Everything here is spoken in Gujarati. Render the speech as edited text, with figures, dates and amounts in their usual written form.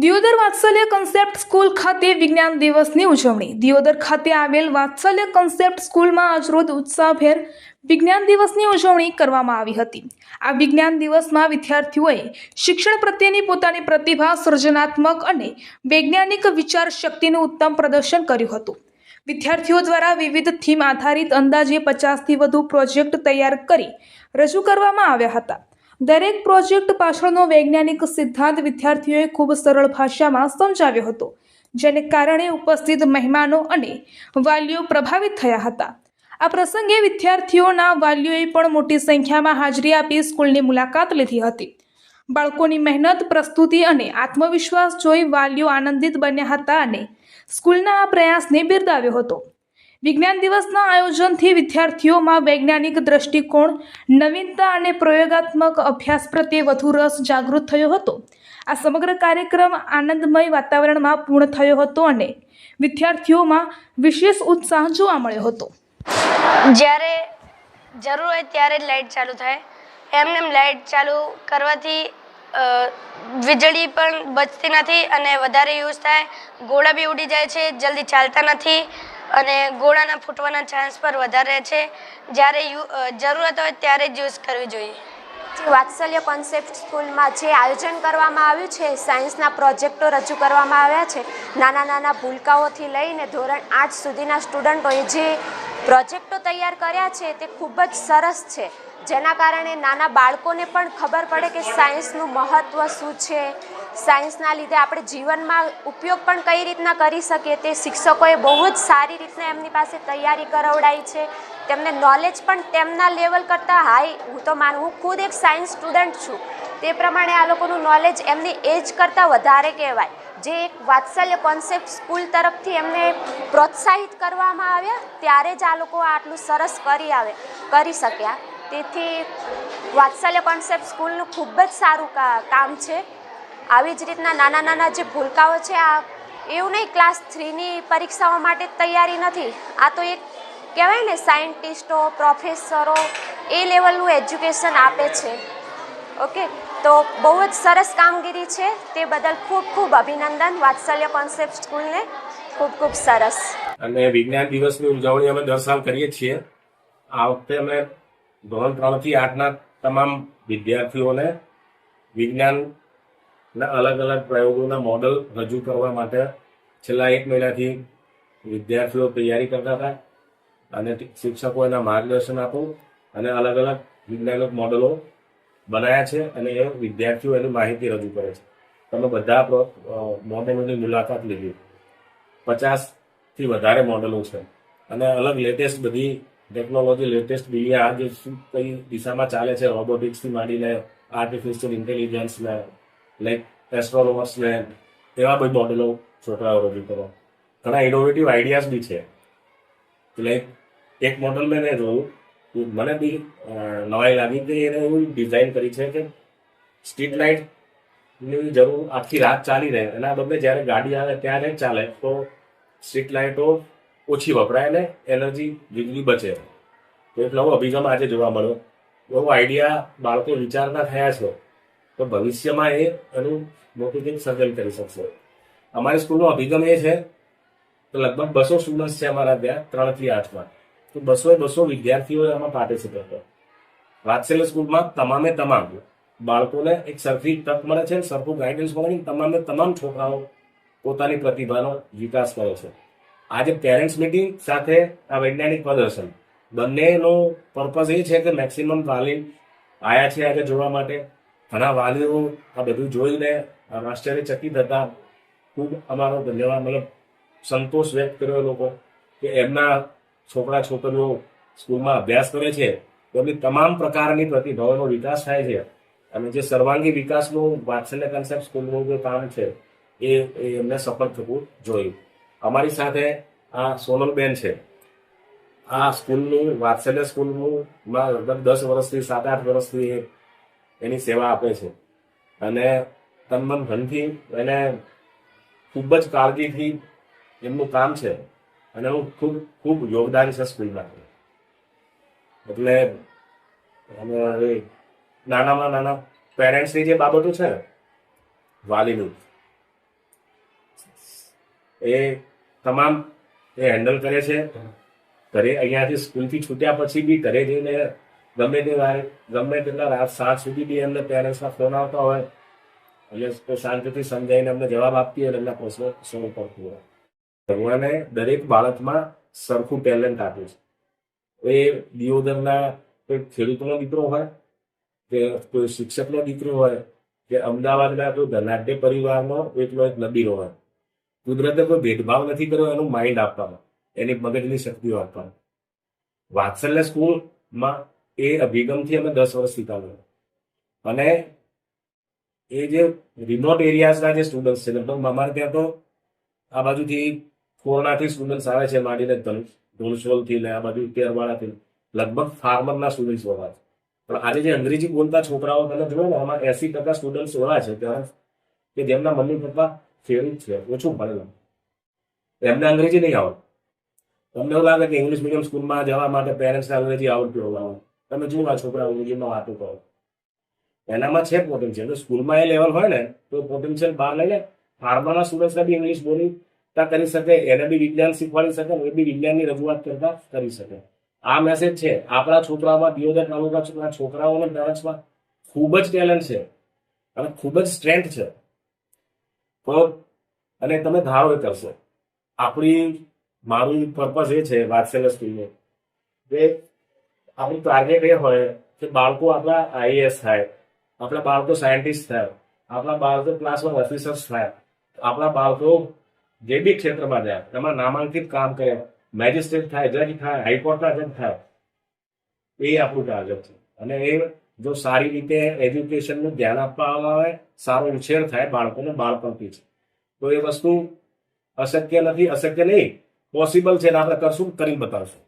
દિયોદર વાત્સલ્ય કન્સેપ્ટ સ્કૂલ ખાતે વિજ્ઞાન દિવસની ઉજવણી। દિયોદર ખાતે આવેલ વાત્સલ્ય કન્સેપ્ટ સ્કૂલમાં આજરોજ ઉત્સાહભેર વિજ્ઞાન દિવસની ઉજવણી કરવામાં આવી હતી। આ વિજ્ઞાન દિવસમાં વિદ્યાર્થીઓએ શિક્ષણ પ્રત્યેની પોતાની પ્રતિભા, સર્જનાત્મક અને વૈજ્ઞાનિક વિચાર શક્તિનું ઉત્તમ પ્રદર્શન કર્યું હતું। વિદ્યાર્થીઓ દ્વારા વિવિધ થીમ આધારિત અંદાજે 50થી વધુ પ્રોજેક્ટ તૈયાર કરી રજૂ કરવામાં આવ્યા હતા। દરેક પ્રોજેક્ટ પાછળનો વૈજ્ઞાનિક સિદ્ધાંત વિદ્યાર્થીઓએ ખૂબ સરળ ભાષામાં સમજાવ્યો હતો, જેને કારણે ઉપસ્થિત મહેમાનો અને વાલીઓ પ્રભાવિત થયા હતા। આ પ્રસંગે વિદ્યાર્થીઓના વાલીઓએ પણ મોટી સંખ્યામાં હાજરી આપી સ્કૂલની મુલાકાત લીધી હતી। બાળકોની મહેનત, પ્રસ્તુતિ અને આત્મવિશ્વાસ જોઈ વાલીઓ આનંદિત બન્યા હતા અને સ્કૂલના આ પ્રયાસને બિરદાવ્યો હતો। વિજ્ઞાન દિવસના આયોજનથી વિદ્યાર્થીઓમાં વૈજ્ઞાનિક દ્રષ્ટિકોણ, નવીનતા અને પ્રયોગાત્મક અભ્યાસ પ્રત્યે વધુ રસ જાગૃત થયો હતો। આ સમગ્ર કાર્યક્રમ આનંદમય વાતાવરણમાં પૂર્ણ થયો હતો અને વિદ્યાર્થીઓમાં વિશેષ ઉત્સાહ જોવા મળ્યો હતો। જ્યારે જરૂર હોય ત્યારે જ લાઇટ ચાલુ થાય, એમને લાઇટ ચાલુ કરવાથી વીજળી પણ બચતી નથી અને વધારે યુઝ થાય, ગોળા બી ઉડી જાય છે, જલ્દી ચાલતા નથી અને ગોળાના ફૂટવાના ચાન્સ પર વધારે છે। જ્યારે જરૂરત હોય ત્યારે જ યુઝ કરવી જોઈએ। વાત્સલ્ય કોન્સેપ્ટ સ્કૂલમાં જે આયોજન કરવામાં આવ્યું છે, સાયન્સના પ્રોજેક્ટો રજૂ કરવામાં આવ્યા છે। નાના નાના ભૂલકાઓથી લઈને ધોરણ 8 સુધીના સ્ટુડન્ટોએ જે પ્રોજેક્ટો તૈયાર કર્યા છે તે ખૂબ જ સરસ છે, જેના કારણે નાના બાળકોને પણ ખબર પડે કે સાયન્સનું મહત્ત્વ શું છે, સાયન્સના લીધે આપણે જીવનમાં ઉપયોગ પણ કઈ રીતના કરી શકીએ તે શિક્ષકોએ બહુ જ સારી રીતના એમની પાસે તૈયારી કરાવડાવી છે। તેમને નોલેજ પણ તેમના લેવલ કરતાં હાઈ, હું તો માનું, હું ખુદ એક સાયન્સ સ્ટુડન્ટ છું, તે પ્રમાણે આ લોકોનું નોલેજ એમની એજ કરતાં વધારે કહેવાય। જે એક વાત્સલ્ય કોન્સેપ્ટ સ્કૂલ તરફથી એમને પ્રોત્સાહિત કરવામાં આવ્યા ત્યારે જ આ લોકો આટલું સરસ કરી શક્યા। તેથી વાત્સલ્ય કોન્સેપ્ટ સ્કૂલનું ખૂબ જ સારું કામ છે। આવી જ રીતના નાના નાના જે ભૂલકાઓ છે, આ એવું નહીં ક્લાસ 3ની પરીક્ષાઓ માટે તૈયારી નથી, આ તો એક કહેવાય ને સાયન્ટિસ્ટો, પ્રોફેસરો એ લેવલનું એજ્યુકેશન આપે છે। ઓકે, તો બહુ જ સરસ કામગીરી છે, તે બદલ ખૂબ ખૂબ અભિનંદન વાત્સલ્ય કોન્સેપ્ટ સ્કૂલને, ખૂબ ખૂબ સરસ। અને વિજ્ઞાન દિવસની ઉજવણી અમે દર સાલ કરીએ છીએ। આ વખતે અમે ધોરણ 3 થી 8ના તમામ વિદ્યાર્થીઓને વિજ્ઞાનના અલગ અલગ પ્રયોગોના મોડલ રજૂ કરવા માટે છેલ્લા 1 મહિનાથી વિદ્યાર્થીઓ તૈયારી કરતા હતા અને શિક્ષકો એના માર્ગદર્શન આપવું અને અલગ અલગ વિજ્ઞાનિક મોડલો બનાવ્યા છે અને એ વિદ્યાર્થીઓ એની માહિતી રજૂ કરે છે। તમે બધા મોડેલોની મુલાકાત લીધી, 50થી વધારે મોડલો છે અને અલગ લેટેસ્ટ બધી ટેકનોલોજી, લેટેસ્ટ દુનિયા આજે કઈ દિશામાં ચાલે છે, રોબોટિક્સથી માંડીને આર્ટિફિશિયલ ઇન્ટેલિજન્સને, લાઈક એસ્ટ્રોનોમર્સને, એવા બધા મોડેલો છોકરાઓ રજૂ કરો। ઘણા ઇનોવેટિવ આઈડિયાઝ બી છે। લાઈક એક મોડલ મેં જોયું, મને બી નવાઈ લાગી કે એને એવું ડિઝાઇન કરી છે કે સ્ટ્રીટ લાઇટની જરૂર આખી રાત ચાલી રહે, એના બદલે જ્યારે ગાડી આવે ત્યારે જ ચાલે તો સ્ટ્રીટ લાઇટો ઓછી વપરાય ને એનર્જી, વીજળી બચે। તો એક નવો અભિગમ આજે જોવા મળ્યો, એવો આઈડિયા બાળકો વિચારતા થયા છે તો ભવિષ્યમાં એનું મોટું કંઈક સર્જન કરી શકશે। અમારી સ્કૂલનો અભિગમ એ છે તો લગભગ 200 સ્ટુડન્ટ્સ છે અમારા ત્યાં 3 થી 8માં, તો 200 વિદ્યાર્થીઓ એમાં પાર્ટિસિપેટ કરે। વાત્સલ્ય સ્કૂલમાં તમામે તમામ બાળકોને એક સરખી તક મળે છે, સરખું ગાઈડન્સ મળે છે, તમામે તમામ છોકરાઓ પોતાની પ્રતિભાનો વિકાસ કરે છે। આજે પેરેન્ટ્સ મિટિંગ સાથે આ વૈજ્ઞાનિક પ્રદર્શન બંનેનો પર્પઝ એ છે કે મેક્સિમમ વાલી આવ્યા છે આજે જોવા માટે। ઘણા વાલીઓ આ બધું જોઈને આશ્ચર્યચકિત હતા। ખૂબ અમારો ધન્યવાદ, મતલબ સંતોષ વ્યક્ત કર્યો લોકો કે એમના છોકરા છોકરીઓ સ્કૂલમાં અભ્યાસ કરે છે તો એમની તમામ પ્રકારની પ્રતિભાઓનો વિકાસ થાય છે અને જે સર્વાંગી વિકાસનું વાત્સલ્ય કોન્સેપ્ટ સ્કૂલનું જે કામ છે એ એમને સફળ થવું જોઈએ। અમારી સાથે આ સોનલબેન છે, આ સ્કૂલનું વાત્સલ્ય સ્કૂલનું લગભગ 10 વર્ષથી 7-8 વર્ષથી એની સેવા આપે છે અને તન ધનથી એને ખૂબ જ કાળજીથી એમનું કામ છે અને એનું ખૂબ ખૂબ યોગદાન છે સ્કૂલમાં। એટલે નાનામાં નાના પેરેન્ટ્સની જે બાબતો છે ને, વાલીની, એ તમામ એ હેન્ડલ કરે છે. ઘરે અહીંયાથી સ્કૂલથી છૂટ્યા પછી બી ઘરે જઈને ગમે તેટલા રાત 7 સુધી બી એમને પેરેન્ટ્સના ફોન આવતા હોય એટલે શાંતિથી સમજાવીને એમને જવાબ આપતી હોય અને એમના પ્રશ્નો સોલ્વ કરતું હોય. ભગવાને દરેક બાળકમાં સરખું ટેલેન્ટ આપ્યું છે. એ દિયોદરના કોઈ ખેડૂતનો દીકરો હોય કે કોઈ શિક્ષકનો દીકરો હોય કે અમદાવાદના કોઈ ધનાઢ્ય પરિવારનો એકલો એક નબીરો હોય, કુદરતે કોઈ ભેદભાવ નથી કર્યો એનું માઇન્ડ આપવાનું, એની મગજની શક્તિઓ આપવાનું. વાત્સલ્ય સ્કૂલમાં એ અભિગમથી અમે 10 વર્ષથી ચાલુ. અને એ જે રિમોટ એરિયાઝના જે સ્ટુડન્ટ્સ છે, લગભગ અમારે ત્યાં તો આ બાજુથી કોરનાથી સ્ટુડન્ટ્સ આવે છે, માંડીને ધોળસોલથી ને આ બાજુ તેરવાડાથી લગભગ ફાર્મરના સ્ટુડન્ટ્સ એવા છે. પણ આજે જે અંગ્રેજી બોલતા છોકરાઓ તમે જોયો ને, આમાં 80% સ્ટુડન્ટ્સ એવા છે કે જેમના મમ્મી પપ્પા ખેડૂત છે, ઓછું ભણેલા, એમને અંગ્રેજી નહીં આવડે. તમને એવું લાગે કે ઇંગ્લિશ મીડિયમ સ્કૂલમાં જવા માટે પેરેન્ટ્સને અંગ્રેજી આવડતું હોવાનું. તમે જુઓ આ છોકરા અંગ્રેજીમાં વાતો કરો, એનામાં છે પોટેન્શિયલ. સ્કૂલમાં એ લેવલ હોય ને તો પોટેન્શિયલ બહાર લઈને ફાર્મરના સ્ટુડન્ટ્સને બી ઇંગ્લિશ બોલતા કરી શકે, એને બી વિજ્ઞાન શીખવાડી શકે, એ બી વિજ્ઞાનની રજૂઆત કરતા કરી શકે. આ મેસેજ છે આપણા છોકરાઓમાં, દિયોદર તાલુકાના છોકરાઓના પેરેન્ટ્સમાં ખૂબ જ ટેલેન્ટ છે અને ખૂબ જ સ્ટ્રેન્થ છે. તો અને તમે ધારો એ કરશો. મારું પર્પઝ એ છે વાત્સલ્ય સ્કૂલનું કે આપણું ટાર્ગેટ એ હોય કે બાળકો આપણા આઈએએસ થાય, આપણા બાળકો સાયન્ટિસ્ટ થાય, આપણા બાળકો ક્લાસ 1 ઓફિસર્સ થાય, આપણા બાળકો જે બી ક્ષેત્રમાં જાય એમાં નામાંકિત કામ કરે, મેજિસ્ટ્રેટ થાય, જજ થાય, હાઈકોર્ટના જજ થાય. એ આપણું ટાર્ગેટ છે. અને એ જો સારી રીતે એજ્યુકેશનનું ધ્યાન આપવામાં આવે, સારો ઉછેર થાય બાળકોને બાળપણથી જ, તો એ વસ્તુ અશક્ય નથી, અશક્ય નહીં, પોસિબલ છે. આપણે કરશું, કરીને બતાવશું.